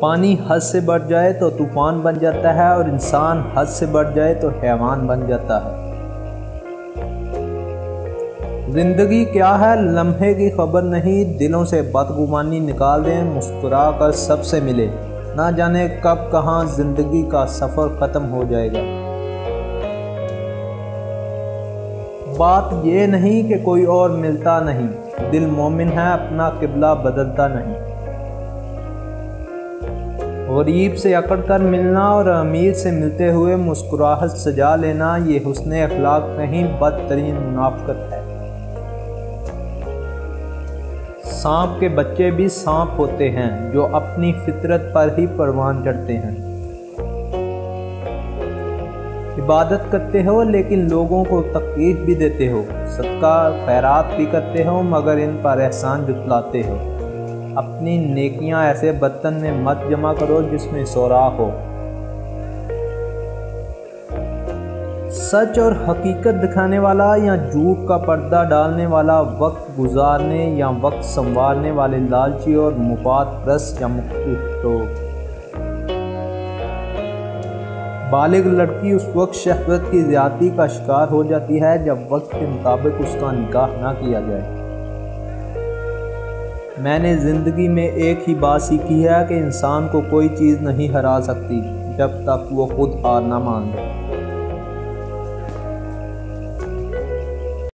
پانی حد سے بڑھ جائے تو طوفان بن جاتا ہے اور انسان حد سے بڑھ جائے تو حیوان بن جاتا ہے۔ زندگی کیا ہے لمحے کی خبر نہیں، دلوں سے بدگمانی نکال دیں، مسکرا کر سب سے ملے، نہ جانے کب کہاں زندگی کا سفر ختم ہو جائے گا۔ بات یہ نہیں کہ کوئی اور ملتا نہیں، دل مومن ہے اپنا قبلہ بدلتا نہیں۔ غریب سے اکڑ کر ملنا اور امیر سے ملتے ہوئے مسکراہٹ سجا لینا، یہ حسن اخلاق نہیں بدترین منافقت ہے۔ سانپ کے بچے بھی سانپ ہوتے ہیں جو اپنی فطرت پر ہی پروان چڑھتے ہیں۔ عبادت کرتے ہو لیکن لوگوں کو تکلیف بھی دیتے ہو، صدقہ خیرات بھی کرتے ہو مگر ان پر احسان جتلاتے ہو۔ اپنی نیکیاں ایسے برتن میں مت جمع کرو جس میں سوراخ ہو۔ سچ اور حقیقت دکھانے والا یا جھوٹ کا پردہ ڈالنے والا، وقت گزارنے یا وقت سنوارنے والے لالچی اور مفاد پرست یا مختلف لوگ۔ بالغ لڑکی اس وقت شہوت کی زیادتی کا شکار ہو جاتی ہے جب وقت کے مطابق اس کا نکاح نہ کیا جائے۔ میں نے زندگی میں ایک ہی بات سیکھی ہے کہ انسان کو کوئی چیز نہیں ہرا سکتی جب تک وہ خود ہار نہ مان لے۔